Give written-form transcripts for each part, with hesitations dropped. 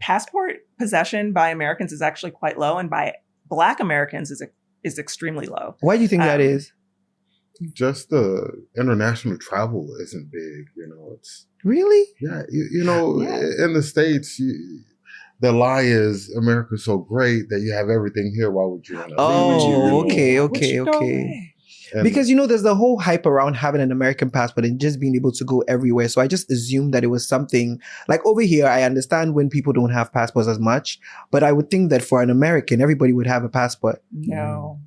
passport possession by Americans is actually quite low, and by Black Americans is extremely low. Why do you think that is? Just the international travel isn't big, it's really, in the States, the lie is America's so great that you have everything here. Why would you want to leave? Okay. Because there's the whole hype around having an American passport and just being able to go everywhere. So I just assumed that it was something like over here. I understand when people don't have passports as much, but I would think that for an American, everybody would have a passport. No.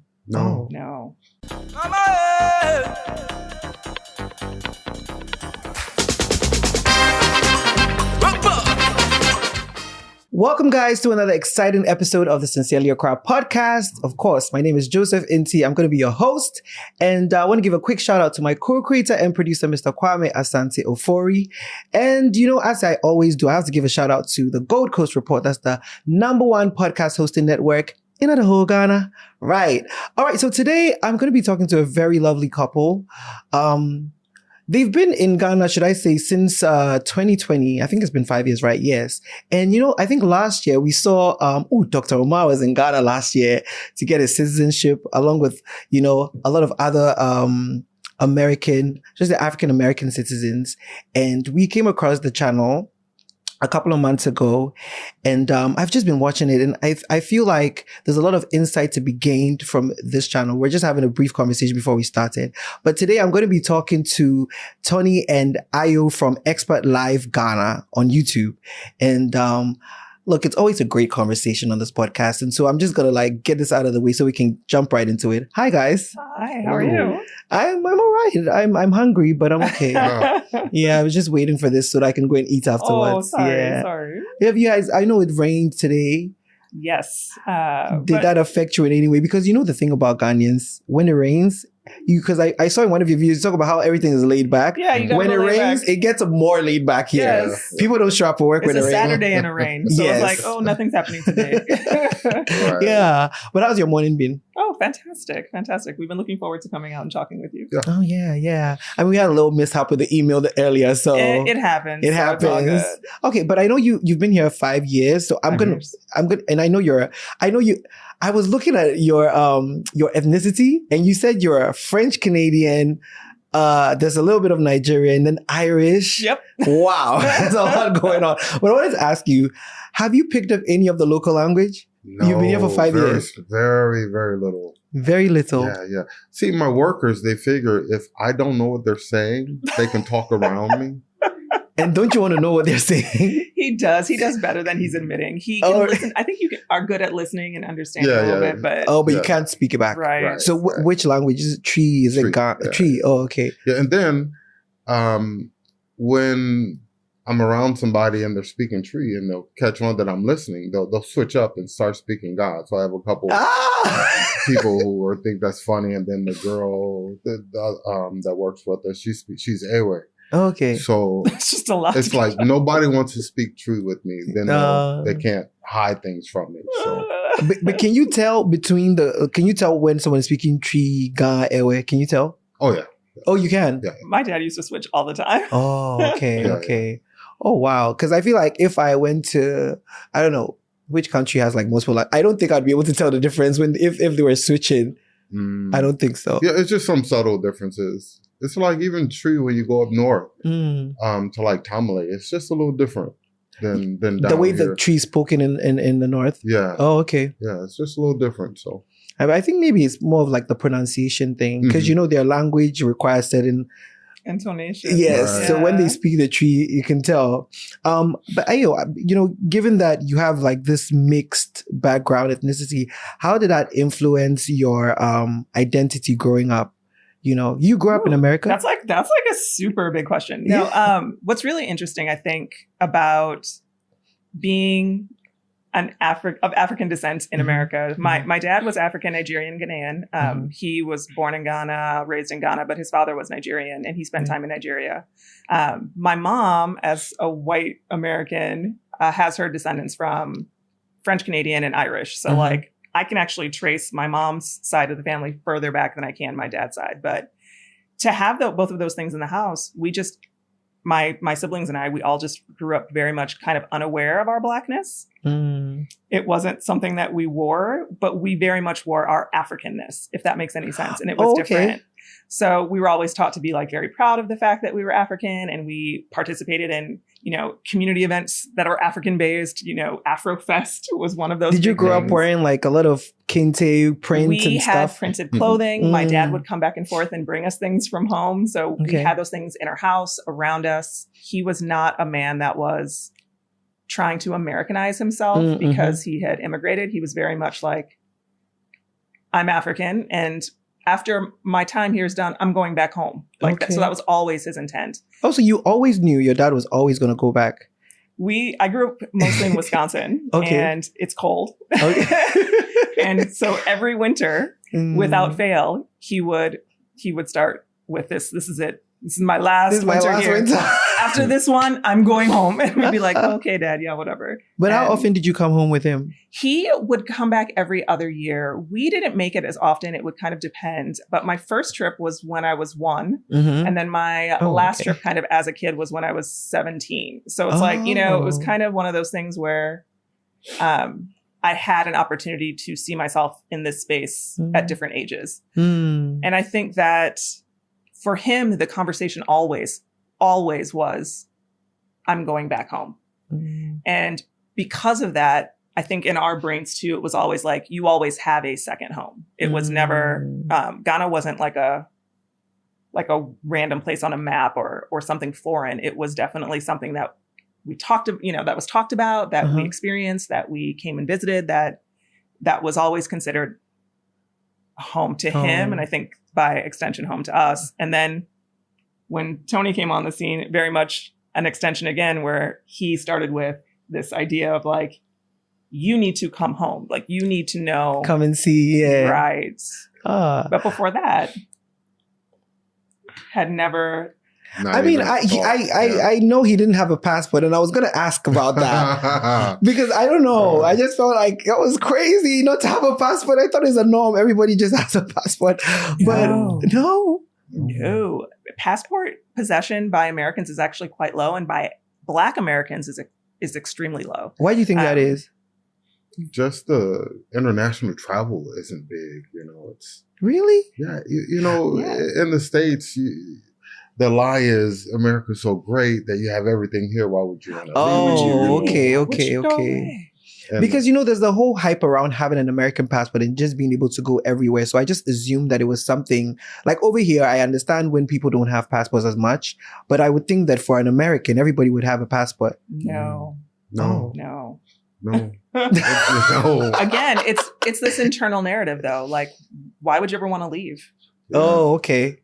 Welcome, guys, to another exciting episode of the Sincerely Accra podcast. Of course, my name is Joseph Inti. I'm going to be your host, and I want to give a quick shout out to my co-creator and producer, Mr. Kwame Asante Ofori. And, as I always do, I have to give a shout out to the Gold Coast Report. That's the #1 podcast hosting network in the whole Ghana. Right. All right. So today I'm going to be talking to a very lovely couple. They've been in Ghana, should I say, since 2020. I think it's been 5 years, right? Yes. And, I think last year we saw, Dr. Omar was in Ghana last year to get his citizenship, along with, a lot of other just the African-American citizens. And we came across the channel a couple of months ago, and I've just been watching it, and I feel like there's a lot of insight to be gained from this channel. We're just having a brief conversation before we started, but today I'm going to be talking to Tony and Ayo from Expat Live Ghana on YouTube, and look, it's always a great conversation on this podcast, and so I'm just gonna get this out of the way so we can jump right into it. Hi, guys. Hi, how are you? I'm all right. I'm hungry, but I'm okay. Yeah, I was just waiting for this so that I can go and eat afterwards. Oh, sorry. Sorry. Have you guys? I know it rained today. Yes. Did that affect you in any way? Because the thing about Ghanaians, when it rains, because I saw in one of your videos, you talk about how everything is laid back. Yeah, you got when it rains, back. it gets more laid back here. Yes. People don't show up for work when it rains. It's a Saturday in a rain. So Yes. it's like, nothing's happening today. Right. Yeah. But how's your morning been? Oh, fantastic. Fantastic. We've been looking forward to coming out and talking with you. Yeah. Oh, yeah. I mean, we had a little mishap with the email earlier, so It happens. It so happens. It's all good. Okay, but I know you've been here 5 years, so I'm gonna, and I know I was looking at your ethnicity, and you said you're a French Canadian. There's a little bit of Nigerian, then Irish. Yep. Wow, there's a lot going on. But I wanted to ask you, have you picked up any of the local language? No, You've been here for 5 years. Very, very little. Very little. Yeah. See, my workers, they figure if I don't know what they're saying, they can talk around me. And don't you want to know what they're saying? He does. He does better than he's admitting. He can listen. I think you are good at listening and understanding a little bit, but you can't speak it back. Right. So which language is it? Tree? Is it Tree? Oh, okay. Yeah, and then when I'm around somebody and they're speaking Tree and they'll catch on that I'm listening, they'll switch up and start speaking God. So I have a couple people who think that's funny, and then the girl that works with us, she's Ewe. Okay. So it's just a lot. It's like nobody wants to speak Tree with me. Then they can't hide things from me. So. But can you tell when someone is speaking Tree, Ga, Ewe? Can you tell? Oh yeah. Oh, you can? Yeah. My dad used to switch all the time. Oh, okay. Okay. Oh, wow. Because I feel like if I went to, I don't know, which country has most people, I don't think I'd be able to tell the difference if they were switching. I don't think so. Yeah, it's just some subtle differences. It's like even Tree when you go up north to Tamale, it's just a little different than down the way here. the Tree is spoken in the north. Yeah. Oh, okay. Yeah, it's just a little different. So I think maybe it's more of the pronunciation thing because their language requires certain intonation. Yes. Right. So when they speak the Tree, you can tell. But Ayo, given that you have this mixed background ethnicity, how did that influence your identity growing up? You grew up in America. That's a super big question. No, what's really interesting, I think, about being of African descent in America. My dad was African, Nigerian, Ghanaian. He was born in Ghana, raised in Ghana, but his father was Nigerian, and he spent time in Nigeria. My mom, as a white American, has her descendants from French Canadian and Irish. So I can actually trace my mom's side of the family further back than I can my dad's side. But to have both of those things in the house, my siblings and I, we all just grew up very much kind of unaware of our Blackness. It wasn't something that we wore, but we very much wore our Africanness, if that makes any sense. And it was different. So we were always taught to be like very proud of the fact that we were African, and we participated in, community events that are African based. Afrofest was one of those. Did you grow up wearing like a lot of kente print and stuff? We had printed clothing. My dad would come back and forth and bring us things from home. So we had those things in our house, around us. He was not a man that was trying to Americanize himself because he had immigrated. He was very much like, I'm African, and after my time here is done, I'm going back home. So that was always his intent. Oh, so you always knew your dad was always going to go back? I grew up mostly in Wisconsin, and it's cold. And so every winter, without fail, he would start with this. This is it. This is my last winter here. After this one, I'm going home. And we'd be like, okay, Dad, yeah, whatever. But how often did you come home with him? He would come back every other year. We didn't make it as often. It would kind of depend. But my first trip was when I was 1. And then my last trip kind of as a kid was when I was 17. So it's like, it was kind of one of those things where I had an opportunity to see myself in this space at different ages. And I think that for him, the conversation always was, I'm going back home. And because of that, I think in our brains too, it was always like, you always have a second home. It was never, Ghana wasn't like a random place on a map or something foreign. It was definitely something that we that was talked about, that we experienced, that we came and visited, that was always considered home to him. And I think by extension, home to us. And then when Tony came on the scene, very much an extension again, where he started with this idea of like, you need to come home. Like, you need to know. Come and see. Yeah. Right. But before that, had never. I know he didn't have a passport, and I was going to ask about that because I don't know. I just felt like it was crazy not to have a passport. I thought it's a norm. Everybody just has a passport, but no. Passport possession by Americans is actually quite low, and by Black Americans is extremely low. Why do you think that is? Just the international travel isn't big. It's really in the States. The lie is America's so great that you have everything here. Why would you want to leave? Okay. Because, there's the whole hype around having an American passport and just being able to go everywhere. So I just assumed that it was something like over here. I understand when people don't have passports as much, but I would think that for an American, everybody would have a passport. No. No. Again, it's this internal narrative though. Like, why would you ever want to leave? Oh, okay.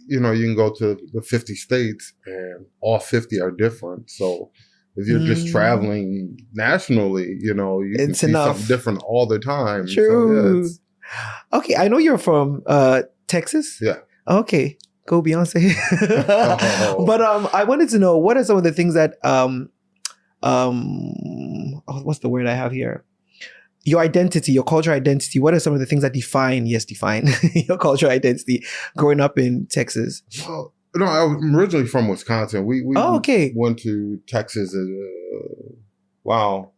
No, you can go to the 50 states and all 50 are different. So if you're just traveling nationally, you can see something different all the time. True. So, okay. I know you're from Texas. Yeah. Okay. Go Beyonce. But I wanted to know, what are some of the things that, what's the word I have here? Your identity, your cultural identity. What are some of the things that define your cultural identity growing up in Texas? Well, I'm originally from Wisconsin. We went to Texas. Wow.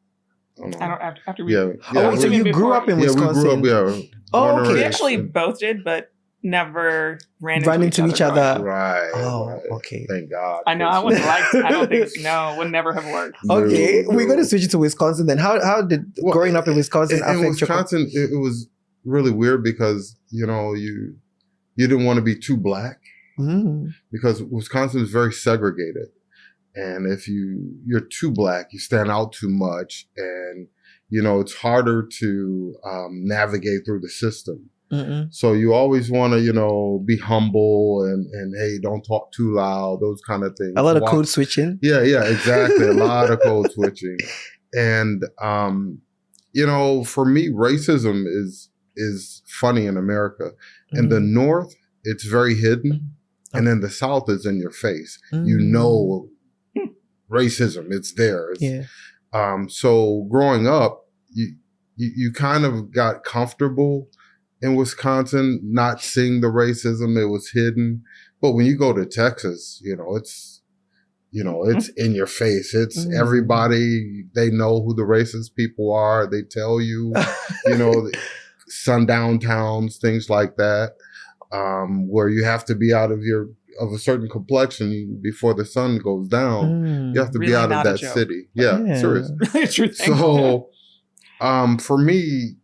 After we. So you grew up in Wisconsin? We grew up, We actually both did, but never ran into each other. Right. Okay. Thank God. I know. I wouldn't I don't think. No, would never have worked. Okay, we're going to switch it to Wisconsin then. How did growing up in Wisconsin affect in Wisconsin? It was really weird because you didn't want to be too Black because Wisconsin is very segregated, and if you're too Black, you stand out too much, and it's harder to navigate through the system. So you always want to, be humble and hey, don't talk too loud, those kind of things. A lot of code switching. Yeah, exactly. A lot of code switching. And, for me, racism is funny in America. In the North, it's very hidden. And in the South, it's in your face. Racism, it's there. So growing up, you kind of got comfortable in Wisconsin, not seeing the racism. It was hidden. But when you go to Texas, it's in your face. It's everybody, they know who the racist people are. They tell you, sundown towns, things like that, where you have to be out of a certain complexion before the sun goes down. You have to really be out of that joke. city. Yeah, seriously. Really true thing. So, for me,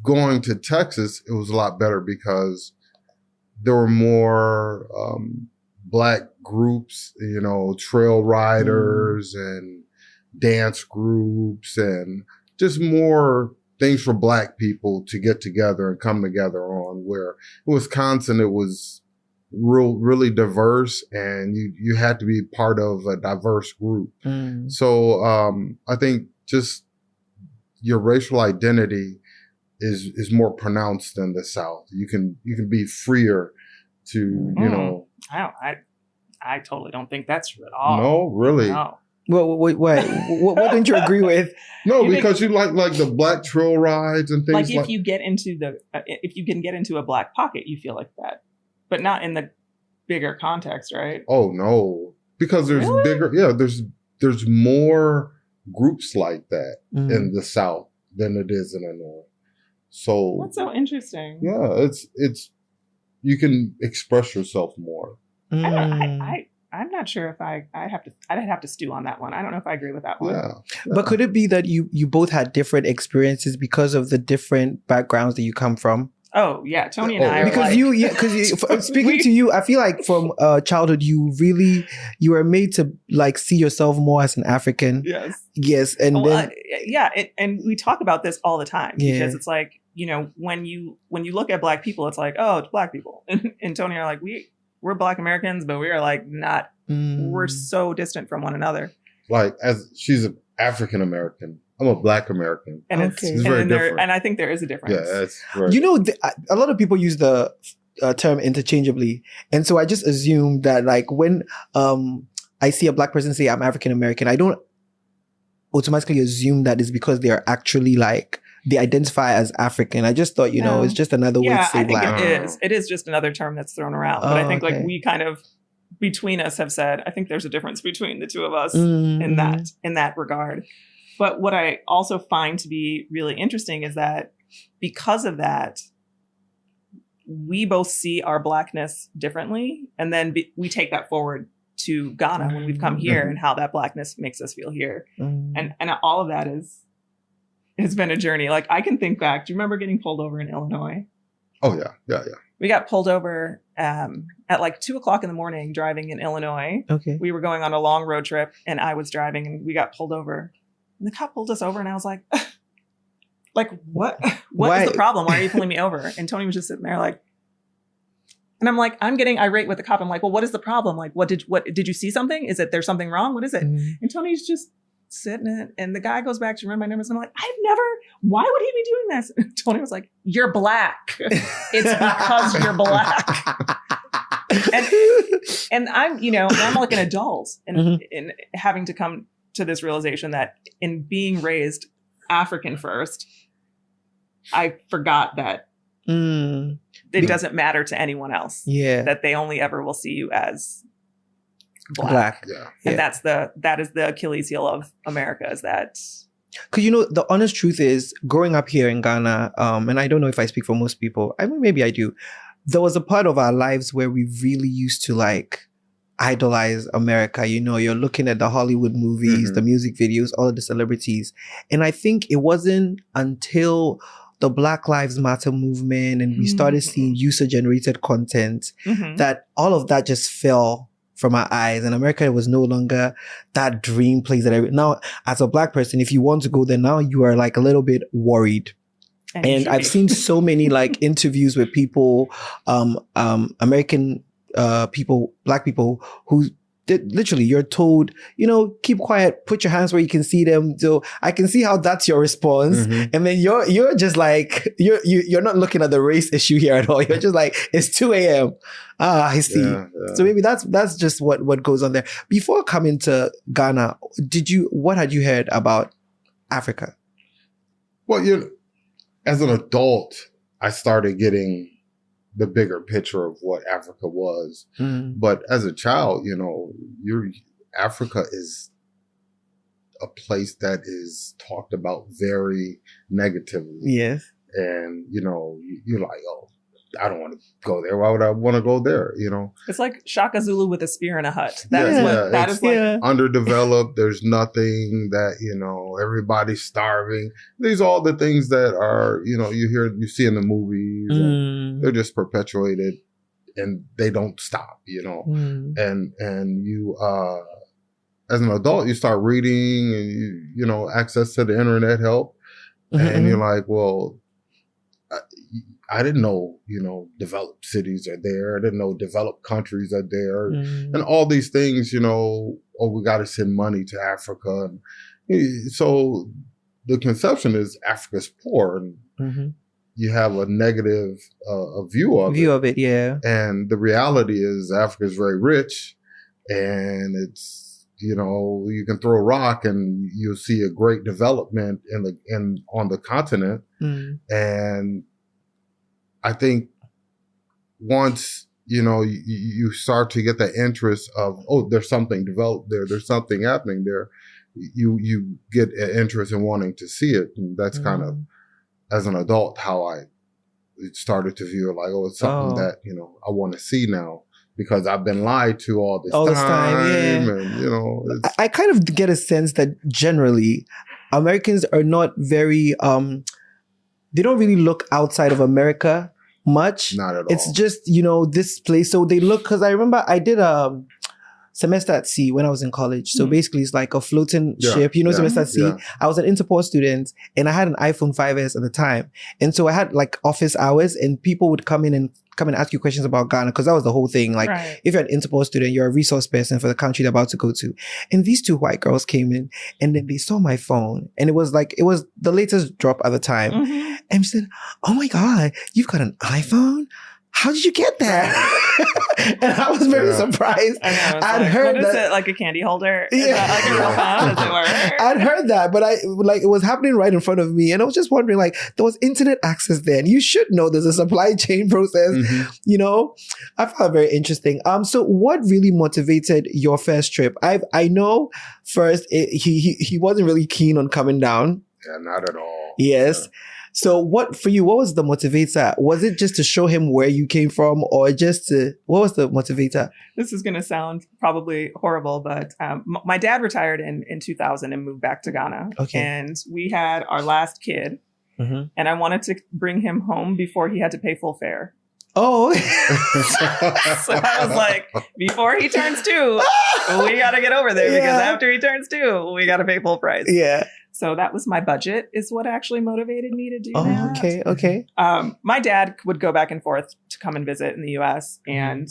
going to Texas, it was a lot better because there were more Black groups, trail riders and dance groups and just more things for Black people to get together and come together on. Where in Wisconsin, it was really diverse, and you had to be part of a diverse group. So I think just your racial identity is more pronounced than the South. You can be freer to I totally don't think that's true at all. No, really. No. Well, wait, what didn't you agree with? No, because you like the Black trail rides and things like if you get into if you can get into a Black pocket, you feel like that, but not in the bigger context, right? Oh no, because there's really? bigger. Yeah, there's more groups like that in the South than it is in the North. So that's so interesting. Yeah, it's you can express yourself more. I'm not sure if I'd have to stew on that one. I don't know if I agree with that one. Yeah. But could it be that you both had different experiences because of the different backgrounds that you come from? Oh yeah, Tony and I are because speaking to you, I feel like from childhood you were made to like see yourself more as an African. Yes, and and we talk about this all the time because it's like when you look at Black people, it's like, oh, it's Black people, and Tony and I are like we're Black Americans, but we are like not. We're so distant from one another. Like as she's an African American, I'm a Black American, and it's very different. And I think there is a difference. Yeah, it's very a lot of people use the term interchangeably, and so I just assume that like when I see a Black person say I'm African American, I don't automatically assume that is because they are actually like they identify as African. I just thought it's just another way to say Black. I think it is just another term that's thrown around. But I think like we kind of between us have said, I think there's a difference between the two of us in that regard. But what I also find to be really interesting is that because of that, we both see our Blackness differently. And then we take that forward to Ghana when we've come here and how that Blackness makes us feel here. And all of that has been a journey. Like I can think back. Do you remember getting pulled over in Illinois? Oh yeah. We got pulled over at like 2:00 in the morning driving in Illinois. Okay. We were going on a long road trip and I was driving and we got pulled over. And the cop pulled us over and I was like, what is the problem? Why are you pulling me over? And Tony was just sitting there like, and I'm like, I'm getting irate with the cop. I'm like, well, what is the problem? Like, what did you see something? Is it, there's something wrong? What is it? And Tony's just sitting it. And the guy goes back to run my numbers. And I'm like, why would he be doing this? And Tony was like, you're Black. It's because you're Black. and I'm, I'm like an adult and in having to come to this realization that in being raised African first, I forgot that it doesn't matter to anyone else. Yeah. That they only ever will see you as Black. Yeah. And that is the Achilles heel of America, is that. Because the honest truth is, growing up here in Ghana, and I don't know if I speak for most people, I mean, maybe I do, there was a part of our lives where we really used to like idolize America. You're looking at the Hollywood movies, the music videos, all of the celebrities. And I think it wasn't until the Black Lives Matter movement and we started seeing user-generated content that all of that just fell from our eyes, and America was no longer that dream place that now, as a Black person, if you want to go there now, you are like a little bit worried. And I've seen so many like interviews with people, American people, Black people, who literally you're told, keep quiet, put your hands where you can see them. So I can see how that's your response. And then you're just like, you're not looking at the race issue here at all. You're just like, it's 2 a.m. I see. Yeah. So maybe that's just what goes on there. Before coming to Ghana, what had you heard about Africa? Well, as an adult, I started getting the bigger picture of what Africa was. Mm. But as a child, Africa is a place that is talked about very negatively. Yes. And, you're like, oh, I don't want to go there. Why would I want to go there? It's like Shaka Zulu with a spear in a hut. That is underdeveloped. There's nothing that, everybody's starving. These are all the things that are, you see in the movies. And they're just perpetuated and they don't stop, and you, as an adult, you start reading and access to the internet help. And you're like, well, I didn't know, developed cities are there. I didn't know developed countries are there. And all these things, we got to send money to Africa. And so the conception is Africa's poor. And you have a negative view of it. Yeah. And the reality is Africa is very rich. And it's, you can throw a rock and you'll see a great development on the continent. And I think once, you start to get the interest of, oh, there's something developed there. There's something happening there. You get an interest in wanting to see it. And that's kind of, as an adult, how I started to view it like, oh, it's something that, I want to see now because I've been lied to all this time. Yeah. And, I kind of get a sense that generally Americans are not very, they don't really look outside of America much. Not at all. It's just, this place. So they look, because I remember I did a semester at sea when I was in college. So basically it's like a floating ship, semester at sea. Yeah. I was an Interpol student and I had an iPhone 5S at the time. And so I had like office hours and people would come and ask you questions about Ghana because that was the whole thing. Like if you're an Interpol student, you're a resource person for the country you're about to go to. And these two white girls came in and then they saw my phone and it was the latest drop at the time. And she said, oh my God, you've got an iPhone? How did you get that? And I was very surprised. I'd heard what is it, like a candy holder? Is that like a real phone? Does it work? I'd heard that, but it was happening right in front of me. And I was just wondering, there was internet access then. You should know there's a supply chain process, I found it very interesting. So what really motivated your first trip? I know first he wasn't really keen on coming down. Yeah, not at all. Yes. Yeah. So what was the motivator? Was it just to show him where you came from or what was the motivator? This is going to sound probably horrible, but my dad retired in 2000 and moved back to Ghana. Okay. And we had our last kid and I wanted to bring him home before he had to pay full fare. Oh. So I was like, before he turns 2, we got to get over there because after he turns 2, we got to pay full price. Yeah. So that was my budget is what actually motivated me to do that. Okay. My dad would go back and forth to come and visit in the U.S. and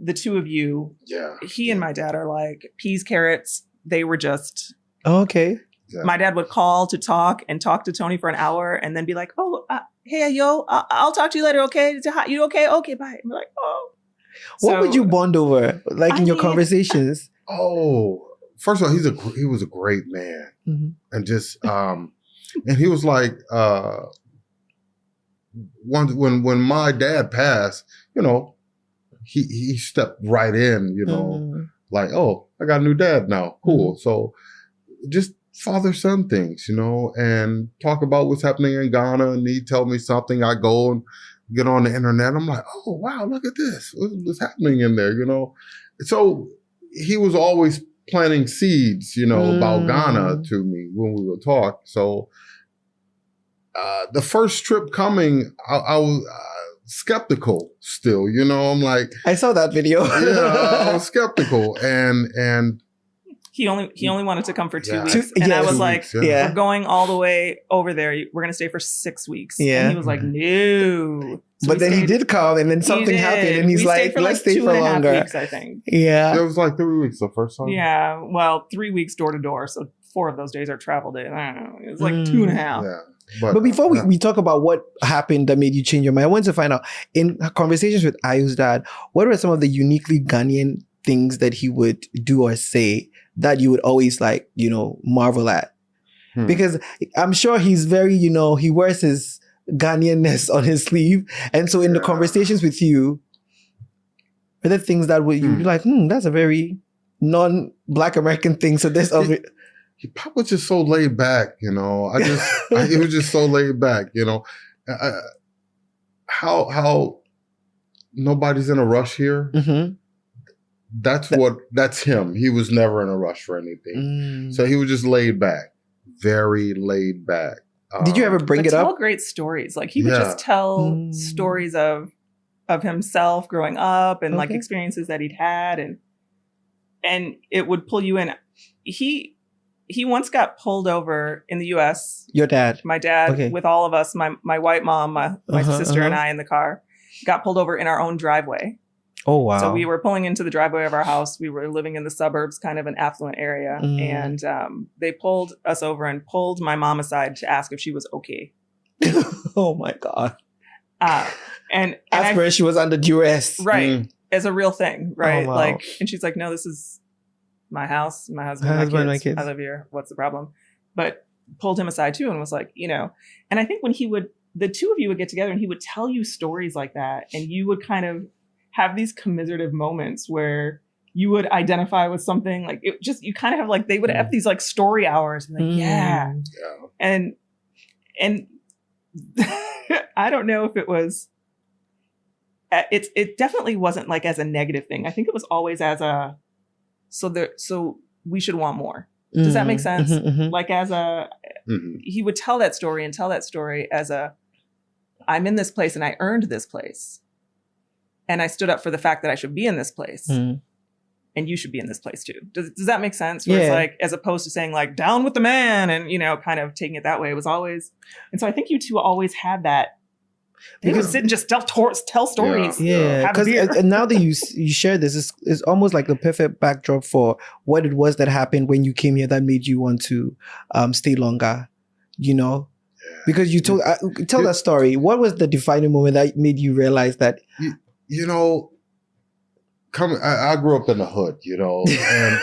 the two of you, he and my dad are like peas, carrots. They were just... Okay. Yeah. My dad would call to talk to Tony for an hour and then be like, oh, hey, yo, I'll talk to you later, okay? You okay? Okay, bye. I'm like, oh. What would you bond over, in your conversations? Oh, first of all, he was a great man. And just, and he was like, when my dad passed, he stepped right in, like, oh, I got a new dad now. Cool. So just father-son things, and talk about what's happening in Ghana. And he tell me something, I go and get on the internet. I'm like, oh, wow, look at this. What's happening in there, So he was always planting seeds, about Ghana to me when we would talk. So the first trip coming, I was skeptical still, I'm like... I saw that video. I was skeptical. And he only wanted to come for 2 weeks. And I was like, we're going all the way over there. We're going to stay for 6 weeks. Yeah. And he was like, no. So but then he did come and then something happened and he's like, let's stay for longer. 2.5 weeks, I think. Yeah. It was like 3 weeks the first time. Yeah. Well, 3 weeks door to door. So 4 of those days are travel days. I don't know. It was like 2.5. Yeah. But before we talk about what happened that made you change your mind, I want to find out, in conversations with Ayo's dad, what are some of the uniquely Ghanaian things that he would do or say that you would always marvel at? Because I'm sure he's very, he wears his Ghanaianness on his sleeve. And so in the conversations with you, are there things that would you be like, that's a very non-Black American thing. So this of it. Pop was just so laid back, you know. It was just so laid back, you know. How nobody's in a rush here. Mm-hmm. That's him. He was never in a rush for anything. So he was just laid back, very laid back. Did you ever bring it up? Tell great stories. Like he would just tell stories of himself growing up and like experiences that he'd had, and it would pull you in. He once got pulled over in the U.S. Your dad, my dad, with all of us, my white mom, my sister, and I in the car, got pulled over in our own driveway. Oh, wow. So we were pulling into the driveway of our house. We were living in the suburbs, kind of an affluent area. And they pulled us over and pulled my mom aside to ask if she was okay. Oh, my God. And she was under duress. Right. As a real thing. Right. Oh, wow. Like, and she's like, no, this is my house, my husband, my kids. I live here. What's the problem? But pulled him aside too and was like, you know, and I think when the two of you would get together and he would tell you stories like that, and you would kind of have these commiserative moments where you would identify with something, like it just, you kind of have like, they would have these like story hours and like, and I don't know if it was, it definitely wasn't like as a negative thing. I think it was always as a, so we should want more. Does that make sense? Like as a, he would tell that story as a, I'm in this place and I earned this place. And I stood up for the fact that I should be in this place. And you should be in this place too. Does that make sense? Where it's like, as opposed to saying like, down with the man and, you know, kind of taking it that way. It was always, and so I think you two always had that. They would sit and just tell stories. Yeah, because and now that you share this, it's almost like the perfect backdrop for what it was that happened when you came here that made you want to stay longer, you know? Because you told, tell that story. What was the defining moment that made you realize that? You know, I grew up in the hood, you know, and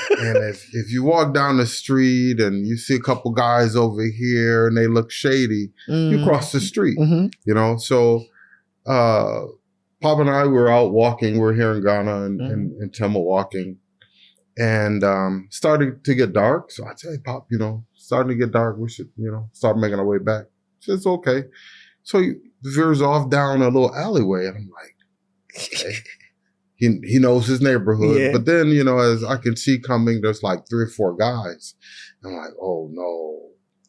if you walk down the street and you see a couple guys over here and they look shady, you cross the street, you know. So Pop and I were out walking. We're here in Ghana and Tema walking, and started to get dark. So I tell you, Pop, you know, starting to get dark. We should, you know, start making our way back. She says, okay. So he veers off down a little alleyway, and I'm like, okay. He knows his neighborhood, but then, you know, as I can see coming, there's like 3 or 4 guys. I'm like, oh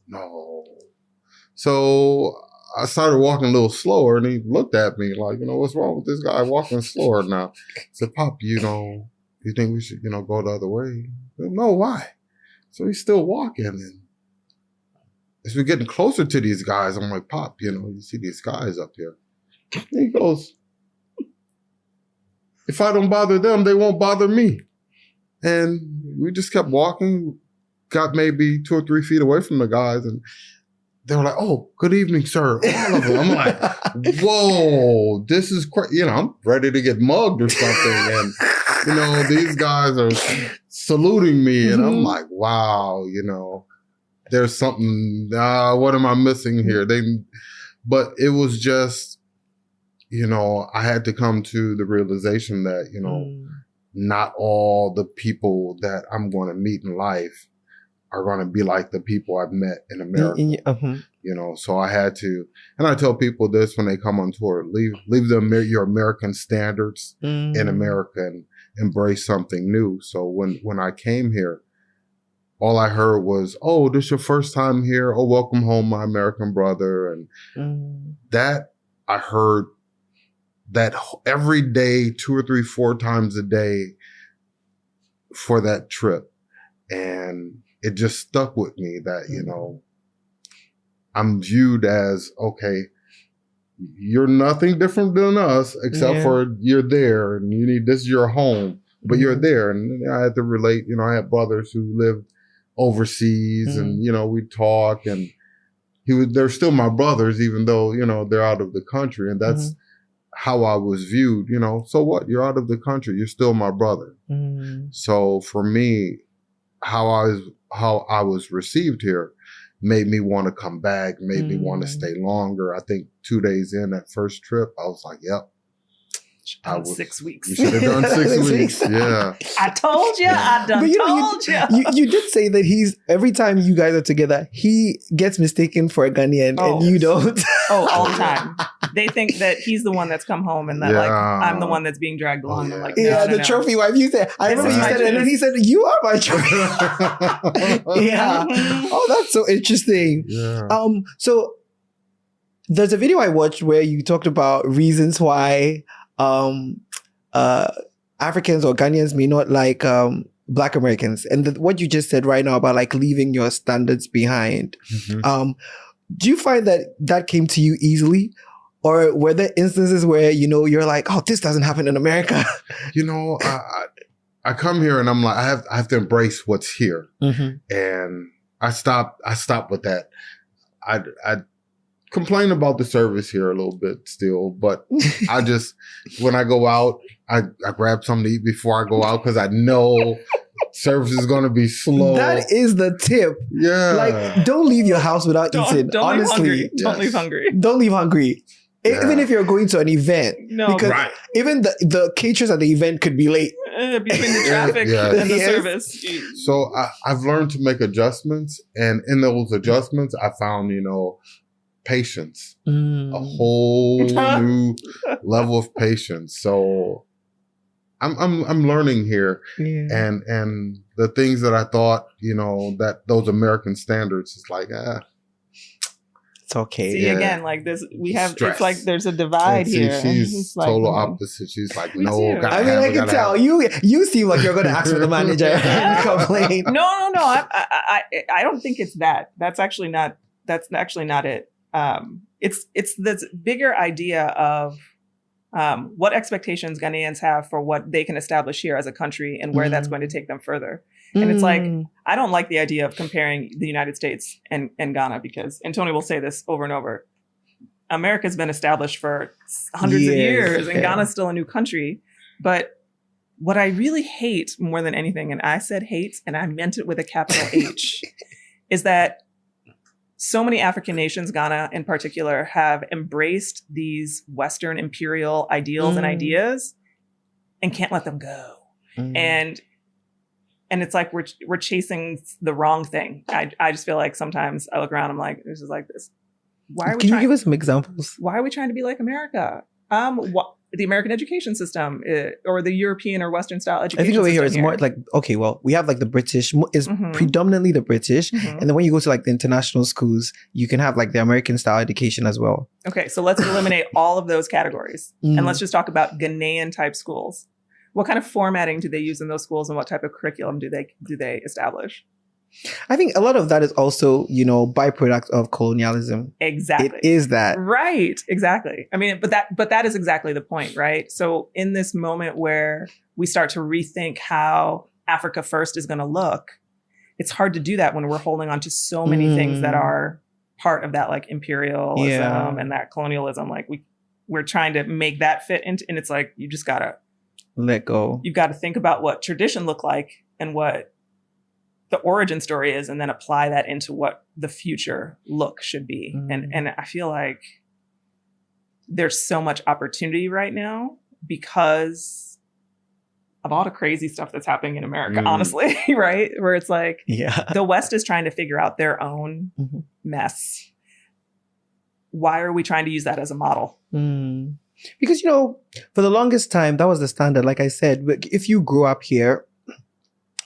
no. So I started walking a little slower, and he looked at me like, you know, what's wrong with this guy walking slower now? I said, Pop, you know, you think we should, you know, go the other way? Said, no, why? So he's still walking, and as we're getting closer to these guys, I'm like, Pop, you know, you see these guys up here. And he goes, if I don't bother them, they won't bother me. And we just kept walking, got maybe 2 or 3 feet away from the guys, and they were like, oh, good evening, sir. All of them. I'm like, whoa, this is crazy. You know, I'm ready to get mugged or something. And, you know, these guys are saluting me. And I'm like, wow, you know, there's something, what am I missing here? But it was just, you know, I had to come to the realization that, you know, not all the people that I'm going to meet in life are going to be like the people I've met in America. You know, so I had to, and I tell people this when they come on tour, leave your American standards in America and embrace something new. So when I came here, all I heard was, oh, this is your first time here. Oh, welcome home, my American brother. And that I heard that every day, 2 or 3, 4 times a day for that trip. And it just stuck with me that, you know, I'm viewed as, okay, you're nothing different than us, except for you're there and you need, this is your home, but you're there. And I had to relate, you know, I had brothers who lived overseas and, you know, we talk, and they're still my brothers, even though, you know, they're out of the country. And that's how I was viewed, you know. So what? You're out of the country. You're still my brother. So for me, how I was received here, made me want to come back, made me want to stay longer. I think 2 days in that first trip, I was like, yep. 6 weeks. You should have done 6 weeks. Yeah. I told you. I done told you. You did say that every time you guys are together, he gets mistaken for a Ghanaian and you don't. All the time. They think that he's the one that's come home and that like I'm the one that's being dragged along. I'm like, no, trophy wife. You said, I remember you said it, and then he said, you are my trophy. Oh, that's so interesting. Yeah. So there's a video I watched where you talked about reasons why Africans or Ghanaians may not like Black Americans, and what you just said right now about like leaving your standards behind. Mm-hmm. Do you find that came to you easily, or were there instances where you're like, oh, this doesn't happen in America? I come here and I'm like, I have to embrace what's here, and I stop with that. I complain about the service here a little bit still, but I just, when I go out, I grab something to eat before I go out because I know service is going to be slow. That is the tip. Yeah. Like, don't leave your house without eating. Honestly. Don't leave hungry. Don't leave hungry. Yeah. Even if you're going to an event. No, because even the caterers at the event could be late. Between the traffic and the service. So I've learned to make adjustments. And in those adjustments, I found, patience, a whole new level of patience. So I'm learning here, and the things that I thought, that those American standards is like, it's okay. See, again, like this, we have stress. It's like there's a divide here. She's total opposite. She's like, no. I can tell you seem like you're going to ask for the manager and complain. No. I don't think it's that. That's actually not it. It's this bigger idea of what expectations Ghanaians have for what they can establish here as a country and where that's going to take them further. And it's like, I don't like the idea of comparing the United States and Ghana because, and Tony will say this over and over, America's been established for hundreds of years and Ghana's still a new country. But what I really hate more than anything, and I said hate and I meant it with a capital H, is that so many African nations, Ghana in particular, have embraced these Western imperial ideals and ideas and can't let them go. And it's like we're chasing the wrong thing. I just feel like sometimes I look around, I'm like, this is like this. Why are we? Can you give us some examples? Why are we trying to be like America? The American education system or the European or Western style education system. I think over here it's more like, okay, well, we have like the British, is predominantly the British. And then when you go to like the international schools, you can have like the American style education as well. Okay, so let's eliminate all of those categories. And let's just talk about Ghanaian type schools. What kind of formatting do they use in those schools and what type of curriculum do they establish? I think a lot of that is also, byproduct of colonialism. Exactly. It is that. Right. Exactly. I mean, but that is exactly the point, right? So in this moment where we start to rethink how Africa First is going to look, it's hard to do that when we're holding on to so many things that are part of that like imperialism and that colonialism. Like we're trying to make that fit into, and it's like, you just gotta let go. You've got to think about what tradition looked like and what the origin story is, and then apply that into what the future look should be. And I feel like there's so much opportunity right now because of all the crazy stuff that's happening in America, honestly, right? Where it's like the West is trying to figure out their own mess. Why are we trying to use that as a model? Because, for the longest time, that was the standard. Like I said, if you grew up here,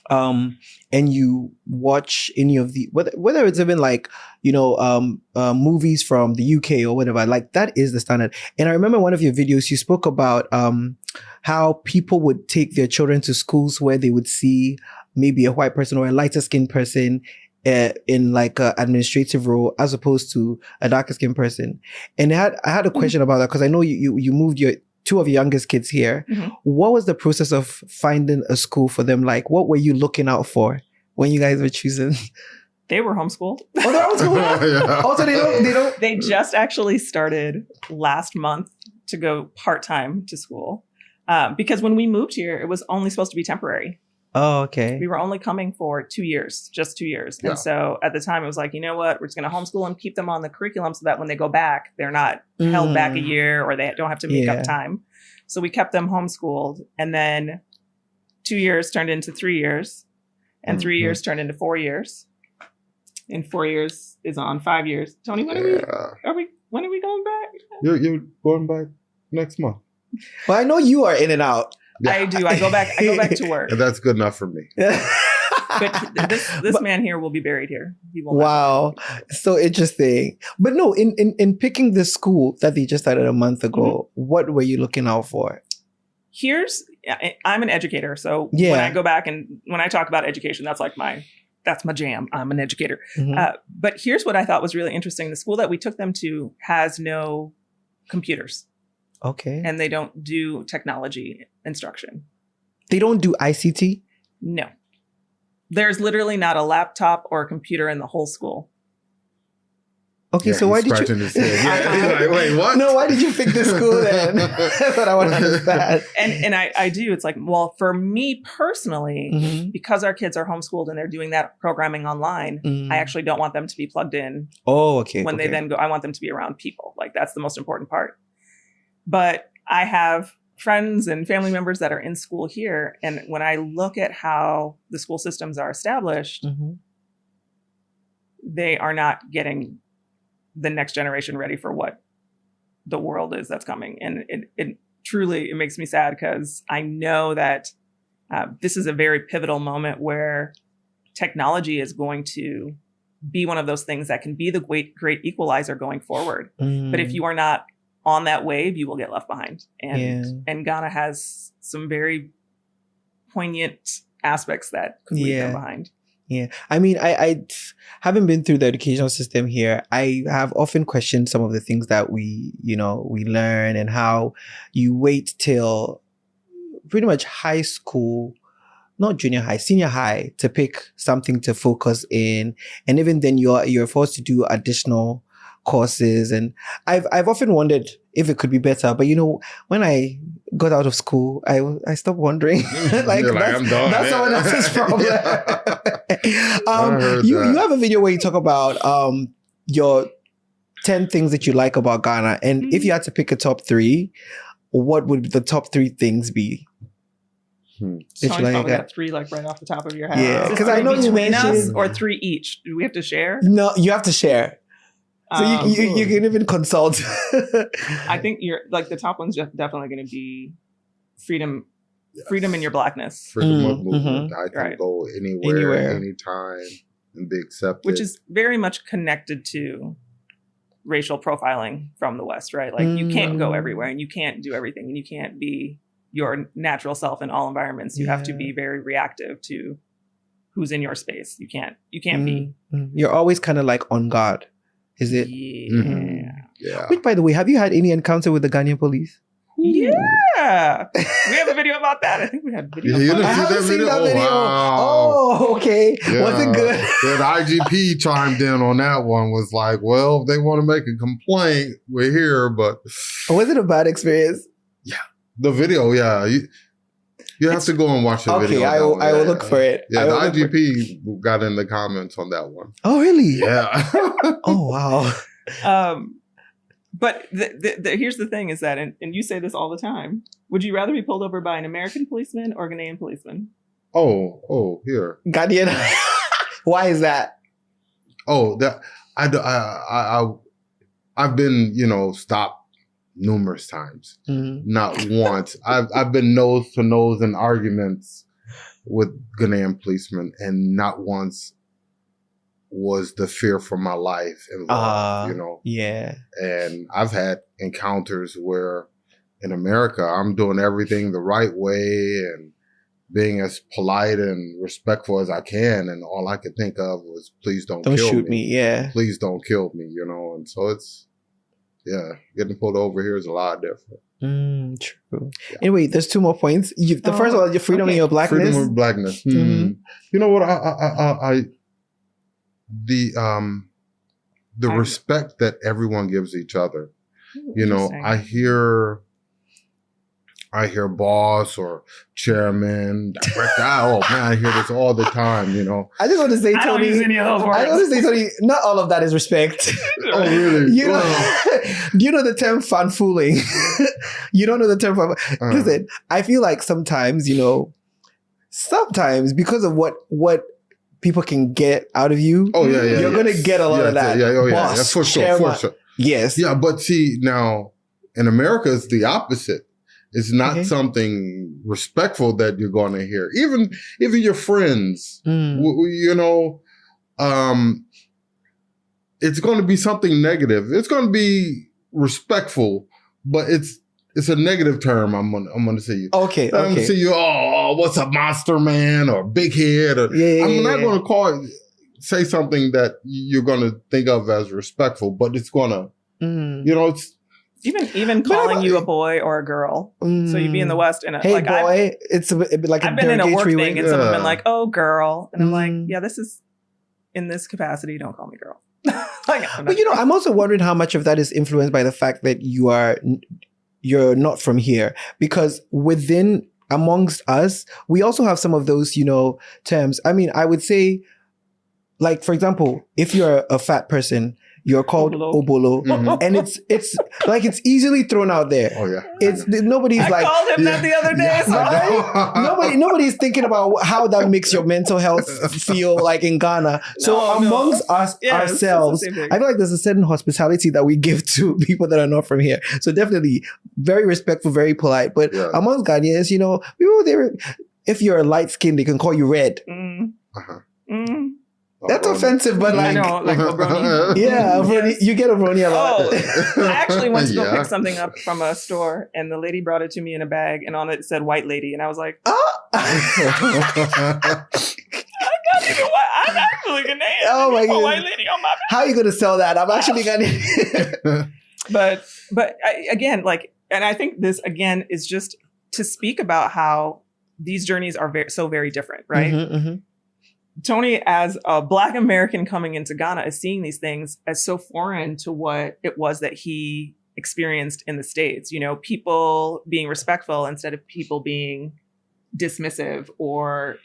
and you watch any of the, whether it's even like, movies from the UK or whatever, like that is the standard. And I remember one of your videos, you spoke about how people would take their children to schools where they would see maybe a white person or a lighter skinned person in like an administrative role as opposed to a darker skinned person. And I had a question about that because I know you moved your two of your youngest kids here. What was the process of finding a school for them? Like, what were you looking out for when you guys were choosing? They were homeschooled. Oh, they're homeschooled? Also, they don't. They just actually started last month to go part-time to school. Because when we moved here, it was only supposed to be temporary. Oh, okay. We were only coming for 2 years, just 2 years. Yeah. And so at the time, it was like, you know what? We're just going to homeschool and keep them on the curriculum so that when they go back, they're not held back a year or they don't have to make up time. So we kept them homeschooled. And then 2 years turned into 3 years. And 3 years turned into 4 years. And 4 years is on 5 years. Tony, when are we going back? You're going back next month. Well, I know you are in and out. Yeah. I do. I go back to work. And that's good enough for me. But this man here will be buried here. He will Wow. So interesting. But no, in picking the school that they just started a month ago, what were you looking out for? I'm an educator. So when I go back and when I talk about education, that's my jam. I'm an educator. But here's what I thought was really interesting. The school that we took them to has no computers. Okay. And they don't do technology instruction. They don't do ICT? No. There's literally not a laptop or a computer in the whole school. Okay, so why did you... He's like, wait, what? No, why did you pick this school then? That's what I want to understand. And I do. It's like, well, for me personally, because our kids are homeschooled and they're doing that programming online, I actually don't want them to be plugged in. Oh, okay. When they then go, I want them to be around people. Like, that's the most important part. But I have friends and family members that are in school here. And when I look at how the school systems are established, they are not getting the next generation ready for what the world is that's coming. And it truly makes me sad because I know that this is a very pivotal moment where technology is going to be one of those things that can be the great equalizer going forward. But if you are not on that wave, you will get left behind. And Ghana has some very poignant aspects that could leave them behind. Yeah. I mean, I haven't been through the educational system here. I have often questioned some of the things that we learn and how you wait till pretty much high school, not junior high, senior high, to pick something to focus in. And even then you're forced to do additional courses. And I've often wondered if it could be better. But when I got out of school, I stopped wondering. I'm done. That's someone else's problem. You have a video where you talk about your 10 things that you like about Ghana. And if you had to pick a top 3, what would the top 3 things be? So you probably got 3 like right off the top of your head. Yeah, because I know you between mentioned... us or 3 each. Do we have to share? No, you have to share. So you can even consult. I think the top one's definitely going to be freedom in your Blackness. Freedom of movement. I can go anywhere, anytime, and be accepted. Which is very much connected to racial profiling from the West, right? Like you can't go everywhere and you can't do everything and you can't be your natural self in all environments. You have to be very reactive to who's in your space. You can't be. You're always kind of like on guard. Is it? Yeah. Which, by the way, have you had any encounter with the Ghanaian police? Yeah. We have a video about that. I think we had a video. I haven't seen that video. Wow. Oh, okay. Yeah. Was it good? The IGP chimed in on that one, was like, well, if they want to make a complaint, we're here, but... Was it a bad experience? Yeah. The video, yeah. You have to go and watch the video. Okay, I will look for it. Yeah, the IGP got in the comments on that one. Oh, really? Yeah. Oh, wow. But here's the thing is that, and you say this all the time, would you rather be pulled over by an American policeman or Ghanaian policeman? Oh, here. Ghanaian. Why is that? Oh, that I've been, stopped numerous times. Not once. I've been nose to nose in arguments with Ghanaian policemen, and not once was the fear for my life involved, Yeah. And I've had encounters where in America, I'm doing everything the right way and being as polite and respectful as I can. And all I could think of was, please don't kill shoot me. Yeah. Please don't kill me, And so it's, getting pulled over here is a lot different. True. Yeah. Anyway, there's 2 more points. The first one, your freedom and your Blackness. Freedom and Blackness. You know what? The respect that everyone gives each other. I hear I hear boss or chairman, director. Oh man, I hear this all the time. You know. I just want to say, I don't Tony. use any of those words. I want to say, Tony. Not all of that is respect. Oh really? You know, do you know the term fanfooling? You don't know the term fanfooling. Listen, I feel like sometimes, because of what people can get out of you, you're going to get a lot of that. Yeah, for sure. Yes. Yeah, but see, now in America, it's the opposite. It's not something respectful that you're going to hear. Even your friends, it's going to be something negative. It's going to be respectful, but it's a negative term. I'm gonna say. Okay. I'm gonna say you. Oh, what's a monster man or big head? Or, I'm not gonna say something that you're gonna think of as respectful, but it's gonna, it's. Even calling you a boy or a girl. So you'd be in the West and hey, like boy, it's like I've been in a work thing and someone's been like, oh girl. And I'm like, yeah, this is in this capacity, don't call me girl. But I'm also wondering how much of that is influenced by the fact that you're not from here. Because amongst us, we also have some of those, terms. I mean, I would say, like, for example, if you're a fat person, you're called obolo, and it's like it's easily thrown out there. Oh yeah, nobody's I called him that the other day. So nobody's thinking about how that makes your mental health feel like in Ghana. So amongst ourselves, I feel like there's a certain hospitality that we give to people that are not from here. So definitely very respectful, very polite. But amongst Ghanaians, people if you're light skinned, they can call you red. That's offensive, but like, Obroni. Yeah, Obroni, you get Obroni a lot. Oh, I actually went to go pick something up from a store, and the lady brought it to me in a bag, and on it said "white lady," and I was like, I'm actually Ghanaian. Oh my god, white lady on my bag. How are you going to sell that? I'm actually Ghanaian. but again, like, and I think this again is just to speak about how these journeys are very different, right? Tony, as a Black American coming into Ghana, is seeing these things as so foreign to what it was that he experienced in the States. People being respectful instead of people being dismissive or,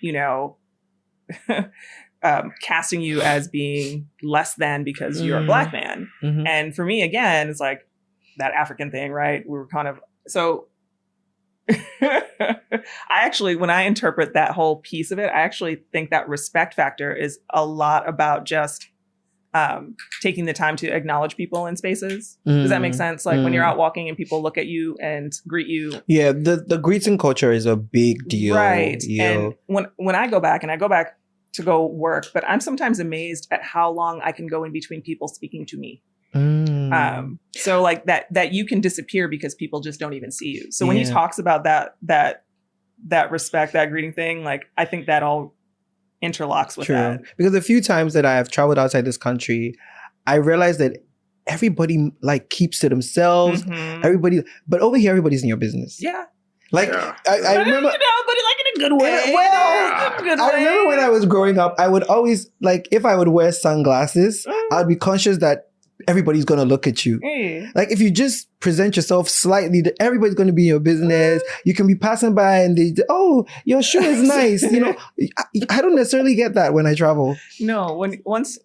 casting you as being less than because you're a Black man. And for me, again, it's like that African thing, right? We were kind of so. I actually, when I interpret that whole piece of it, I actually think that respect factor is a lot about just taking the time to acknowledge people in spaces. Does that make sense? Like when you're out walking and people look at you and greet you. Yeah, the greeting culture is a big deal. Right. And when I go back to go work, but I'm sometimes amazed at how long I can go in between people speaking to me. So like that you can disappear because people just don't even see you. So when he talks about that respect, that greeting thing, like I think that all interlocks with that. Because a few times that I have traveled outside this country, I realized that everybody like keeps to themselves. But over here, everybody's in your business. Yeah. Like I remember, but like in a good way. I remember when I was growing up, I would always like if I would wear sunglasses, I'd be conscious that everybody's going to look at you. Like if you just present yourself slightly, everybody's going to be in your business. You can be passing by and your shoe is nice. I don't necessarily get that when I travel. No, once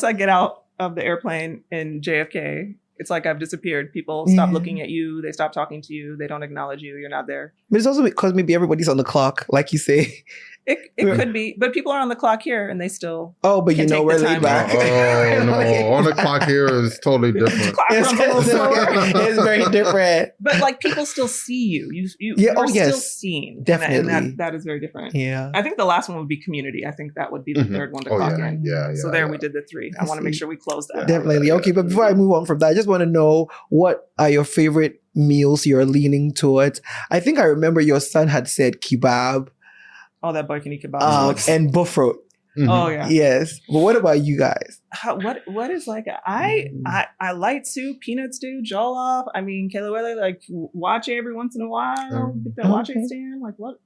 I get out of the airplane in JFK, it's like I've disappeared. People stop looking at you. They stop talking to you. They don't acknowledge you. You're not there. But it's also because maybe everybody's on the clock, like you say. It could be, but people are on the clock here and they still. Oh, but we're laid back. Oh no, on the clock here is totally different. It's very different. But like people still see you. You're still seen. Definitely, and that is very different. Yeah, I think the last one would be community. I think that would be the third one to clock in. Yeah. So we did the three. I want to make sure we close that. Definitely. Okay, but before I move on from that, I just want to know what are your favorite meals you're leaning towards. I think I remember your son had said kebab. Oh, that Barkini kebab. And buffalo. Oh yeah. Yes. But what about you guys? What is like I light soup, peanut stew, jollof. I mean, kelewele, like wache every once in a while. Get that wache stand. Like what?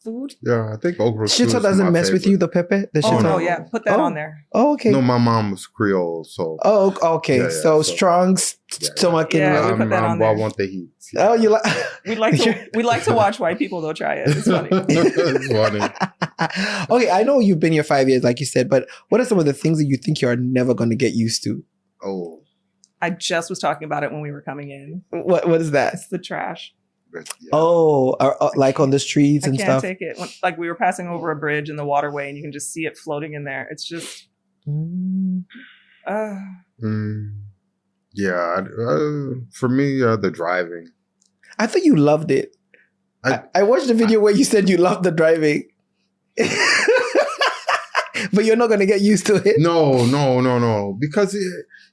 food. Yeah, I think okra stew Shito is doesn't my mess with favorite. you, the pepper? The Oh shito? no, yeah, put that Oh. on there. Oh, okay. No, my mom was Creole, so Oh, okay. Yeah, yeah, so so- strong yeah. stomach. Yeah, and we put that on I there. want the heat. Oh, you like? We'd like to watch white people though try it. It's funny. It's funny. Okay, I know you've been here 5 years, like you said, but what are some of the things that you think you're never going to get used to? Oh, I just was talking about it when we were coming in. What is that? It's the trash. yeah. Oh, like on the streets I and can't stuff. take it. Like we were passing over a bridge in the waterway, and you can just see it floating in there. It's just. Mm. Yeah. For me, the driving. I thought you loved it. I watched the video where you said you loved the driving. But you're not going to get used to it. No. Because,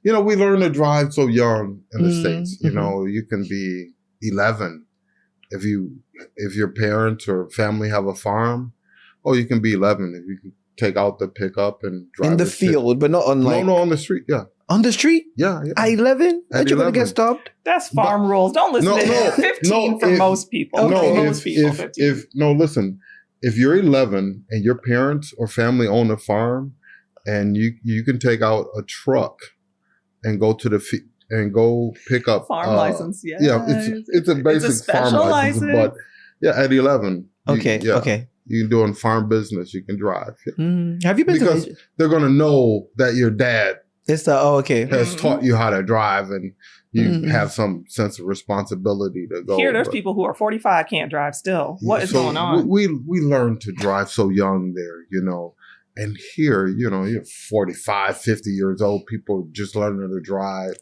we learn to drive so young in the States. You mhm. know, you can be 11 if your parents or family have a farm. Oh, you can be 11 if you can take out the pickup and drive In the it to- field, but not on like... No, on the street. Yeah. On the street? Yeah. At 11? At Aren't you going to 11. get stopped? That's farm rules. Don't listen to him. 15 for most people. Okay. No, most people. 15. listen, if you're 11 and your parents or family own a farm, and you can take out a truck and go to and go pick up Farm license, yes. Yeah, it's a basic farm special license, license. but yeah, at 11, Okay, yeah, okay. you're doing farm business, you can drive. Have you been Because to... they're gonna know that your dad It's the... Oh, okay. has taught you how to drive, and you Mhm. have some sense of responsibility to go. Here, there's but- people who are 45 can't drive still. What is So going on? We learned to drive so young there, and here, you're 45, 50 years old, people just learning to drive.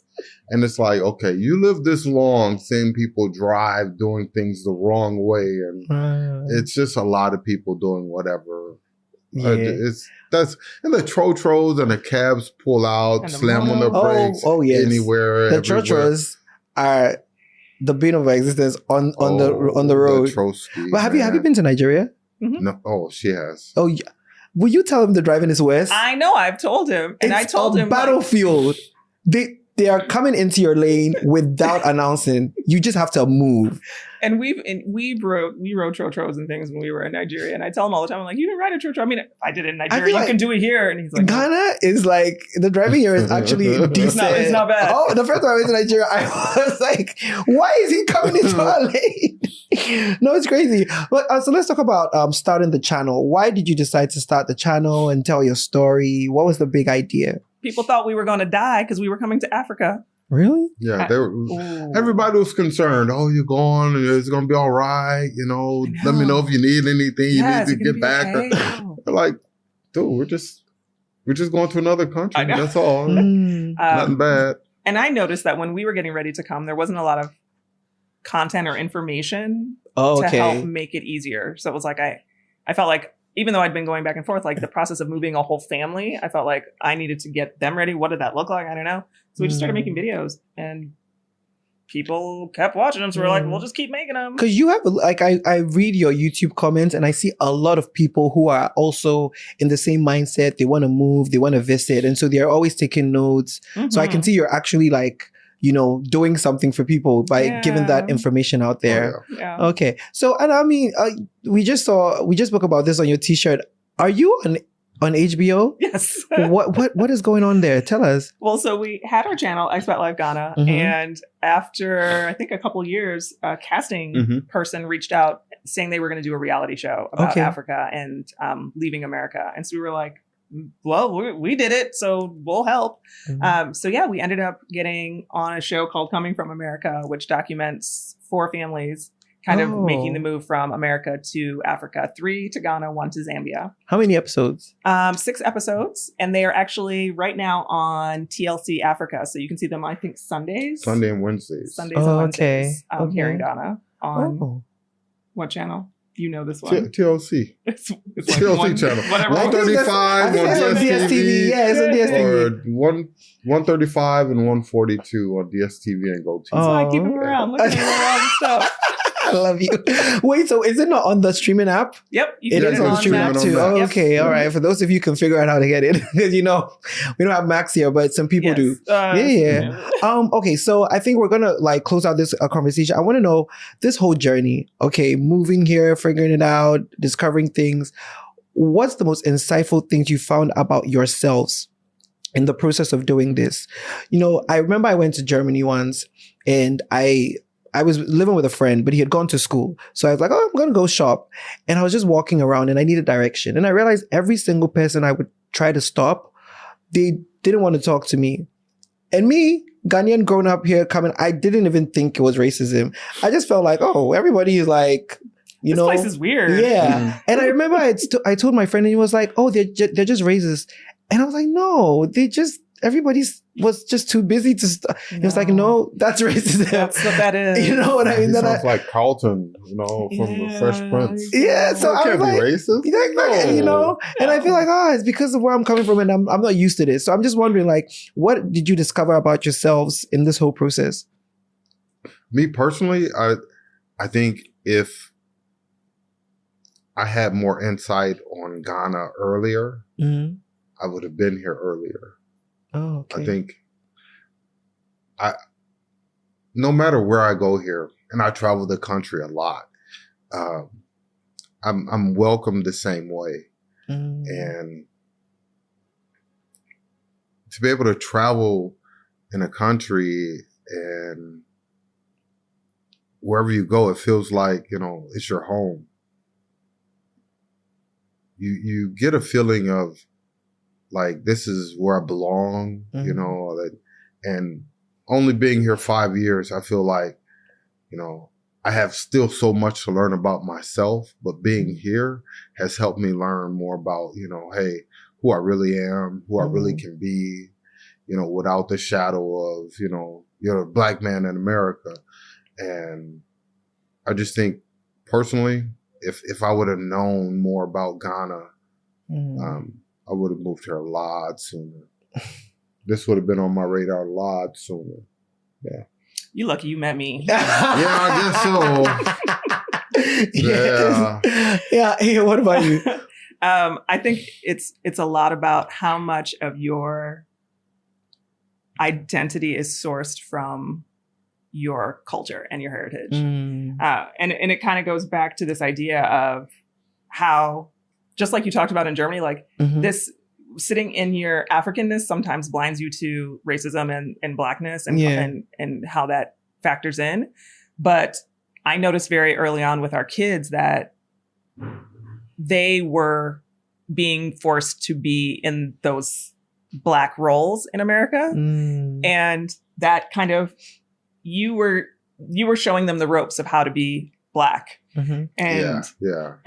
And it's like, okay, you live this long, seeing people drive, doing things the wrong way. And it's just a lot of people doing whatever. Yeah. And the trotros and the cabs pull out, And the slam on the brakes Oh, yes. anywhere. The everywhere. churches are the bane of existence on the road. Trotsky, But have you been to Nigeria? No, oh, she has. Oh, yeah. Will you tell him the driving is west? I know. I've told him, and I told him battlefield. They are coming into your lane without announcing. You just have to move. and we rode trotros and things when we were in Nigeria, and I tell him all the time, I'm like, you didn't ride a trotro. I mean, if I did it in Nigeria, feel you like can do it here. And he's like, Ghana is like, the driving here is actually decent. It's not bad. Oh, the first time I went to Nigeria, I was like, why is he coming into our lane? No, it's crazy. But so let's talk about starting the channel. Why did you decide to start the channel and tell your story? What was the big idea? People thought we were going to die because we were coming to Africa. Really? Yeah, Ooh. everybody was concerned. Oh, you're going, it's going to be all right. Let me know if you need anything. Yes, you need to get back. okay. Oh. They're like, dude, we're just going to another country. I know. That's all. Mm. Nothing bad. And I noticed that when we were getting ready to come, there wasn't a lot of content or information Oh, to help okay. make it easier. So it was like I felt like, even though I'd been going back and forth, like the process of moving a whole family, I felt like I needed to get them ready. What did that look like? I don't know. So we just started making videos, and people kept watching them. So we're like, we'll just keep making them. Because you have, like, I read your YouTube comments and I see a lot of people who are also in the same mindset. They want to move, they want to visit. And so they're always taking notes. So I can see you're actually like, doing something for people by giving that information out there. Oh, Yeah. Okay. So, and I mean, we just spoke about this on your t-shirt. Are you on HBO? Yes. What is going on there? Tell us. Well, so we had our channel, Expat Live Ghana, and after I think a couple years, a casting person reached out saying they were going to do a reality show about Africa and leaving America. And so we were like, well, we did it, so we'll help. So yeah, we ended up getting on a show called Coming from America, which documents 4 families kind of making the move from America to Africa, 3 to Ghana, 1 to Zambia. How many episodes? 6 episodes, and they are actually right now on TLC Africa, so you can see them, I think, Sunday and Wednesdays here in Ghana on what channel? You know this one. TLC. It's TLC channel. Whatever. 135 on DSTV. Yeah, it's on DSTV. Or 135 and 142 on DSTV and GoTV. That's why I keep them around. Look at them around and stuff. I love you. Wait, so is it not on the streaming app? Yep. It is on the streaming app too. Oh, okay. All right. For those of you who can figure out how to get it, because we don't have Max here, but some people do. Yeah. Okay. So I think we're going to close out this conversation. I want to know this whole journey. Okay. Moving here, figuring it out, discovering things. What's the most insightful things you found about yourselves in the process of doing this? I remember I went to Germany once and I was living with a friend, but he had gone to school. So I was like, oh, I'm going to go shop. And I was just walking around and I needed direction. And I realized every single person I would try to stop, they didn't want to talk to me. And me, Ghanaian grown up here I didn't even think it was racism. I just felt like, oh, everybody is like, this place is weird. Yeah. And I remember I told my friend and he was like, oh, they're just racist. And I was like, no, everybody was just too busy to stop. He was like, no, that's racism. That's what that is. You know what I mean? Sounds like Carlton, from the Fresh Prince. Yeah. So I was like, racist? No. And I feel like, it's because of where I'm coming from and I'm not used to this. So I'm just wondering, what did you discover about yourselves in this whole process? Me personally, I think if I had more insight on Ghana earlier, I would have been here earlier. Oh, okay. I think no matter where I go here, and I travel the country a lot, I'm welcomed the same way. And to be able to travel in a country and wherever you go, it feels like, it's your home. You get a feeling of like, this is where I belong, and only being here 5 years, I feel like, I have still so much to learn about myself, but being here has helped me learn more about, hey, who I really am, who I really can be, without the shadow of, you're a Black man in America. And I just think personally, if I would have known more about Ghana, I would have moved here a lot sooner. This would have been on my radar a lot sooner. Yeah. You lucky you met me. Yeah, I guess so. Yeah. Yeah. Hey, what about you? I think it's a lot about how much of your identity is sourced from your culture and your heritage. And it kind of goes back to this idea of how, just like you talked about in Germany, this sitting in your Africanness sometimes blinds you to racism and Blackness and how that factors in. But I noticed very early on with our kids that they were being forced to be in those Black roles in America. And that kind of, you were showing them the ropes of how to be Black. And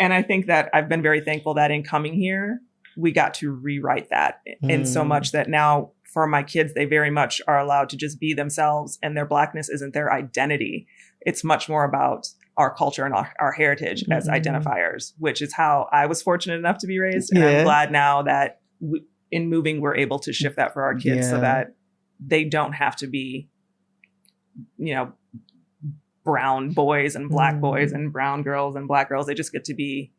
I think that I've been very thankful that in coming here, we got to rewrite that in so much that now for my kids, they very much are allowed to just be themselves, and their Blackness isn't their identity. It's much more about our culture and our heritage as identifiers, which is how I was fortunate enough to be raised. And I'm glad now that in moving, we're able to shift that for our kids so that they don't have to be, brown boys and Black boys and brown girls and Black girls. They just get to be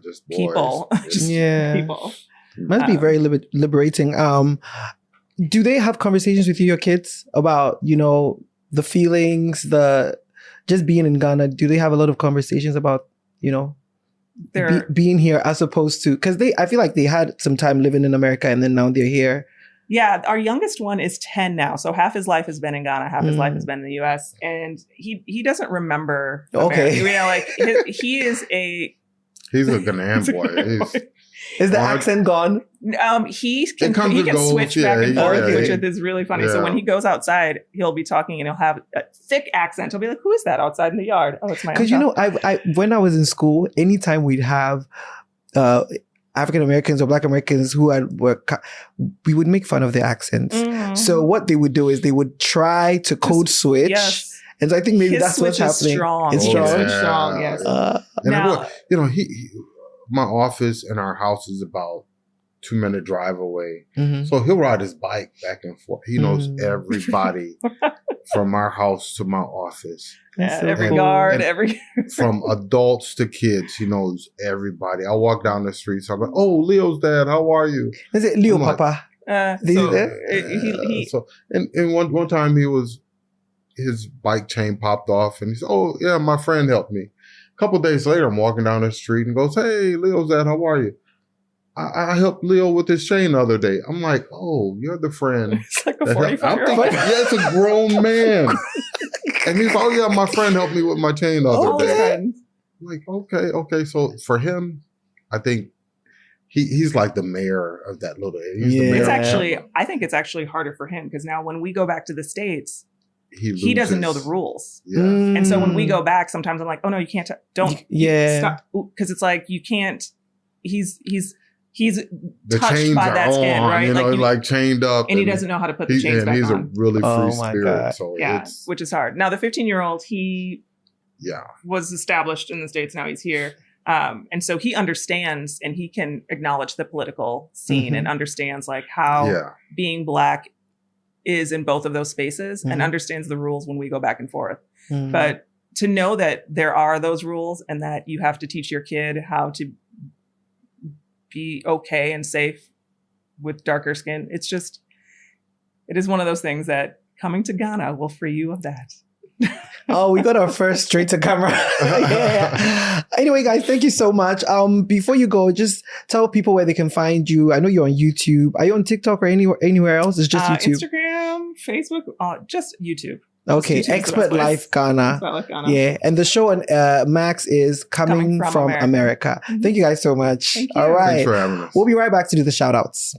just boys. People. Just people. Must be very liberating. Do they have conversations with your kids about, the feelings, just being in Ghana? Do they have a lot of conversations about, being here as opposed to, because I feel like they had some time living in America and then now they're here. Yeah, our youngest one is 10 now. So half his life has been in Ghana, half his life has been in the US. And he doesn't remember. Okay. He's a Ghanaian boy. Is the accent gone? He can switch back and forth, which is really funny. Yeah. So when he goes outside, he'll be talking and he'll have a thick accent. He'll be like, "Who is that outside in the yard?" Oh, it's my. Because I when I was in school, anytime we'd have African Americans or Black Americans who we would make fun of their accents. So what they would do is they would try to code switch. Yes. And so I think maybe that's what's happening. It's strong. Yes. And my office and our house is about 2-minute drive away. Mhm. So he'll ride his bike back and forth. He knows everybody from our house to my office. Yeah, so every cool. guard, And- every From adults to kids, he knows everybody. I walk down the street, so I'm like, "Oh, Leo's dad, how are you?" Is it Leo I'm like- Papa? These so there? he So, and one time his bike chain popped off, and he said, "Oh yeah, my friend helped me." A couple days later, I'm walking down the street and goes, "Hey, Leo's dad, how are you?" I helped Leo with his chain the other day. I'm like, "Oh, you're the friend." it's like a that helped." I'm 45-year-old. thinking, yeah, it's a grown man. And he's like, "Oh yeah, my friend helped me with my chain the other All his day." friends. I'm like, okay. So for him, I think he's like the mayor of that little area. He's the Yeah. mayor. It's of actually, Accra. I think it's actually harder for him because now when we go back to the States, he he doesn't know the loses. rules. Yeah. And so when we Mm. go back, sometimes I'm like, oh no, you can't, don't Yeah. stop. Because it's like, you can't, he's The touched chains by are that on, skin, right? you know, Like you- like chained up. and he doesn't know how to put the chains back he's on. a really free Oh my spirit. God. So Yeah, it's, which is hard. Now the 15-year-old, he yeah. was established in the States. Now he's here. And so he understands and he can acknowledge the political scene Mhm. and understands like how Yeah. being Black is in both of those spaces and Mhm. understands the rules when we go back and forth. Mm. But to know that there are those rules and that you have to teach your kid how to be okay and safe with darker skin, it is one of those things that coming to Ghana will free you of that. Oh, we got our first straight to camera. Yeah. Anyway, guys, thank you so much. Before you go, just tell people where they can find you. I know you're on YouTube. Are you on TikTok or anywhere else? It's just YouTube. Instagram, Facebook, just YouTube. Okay, YouTube's the Expert best place. Life Ghana. Expert Life Ghana. Yeah, and the show on Max is coming Coming from from America. Mhm. Thank you guys so much. Thank you. All right. Thanks for having us. We'll be right back to do the shout outs.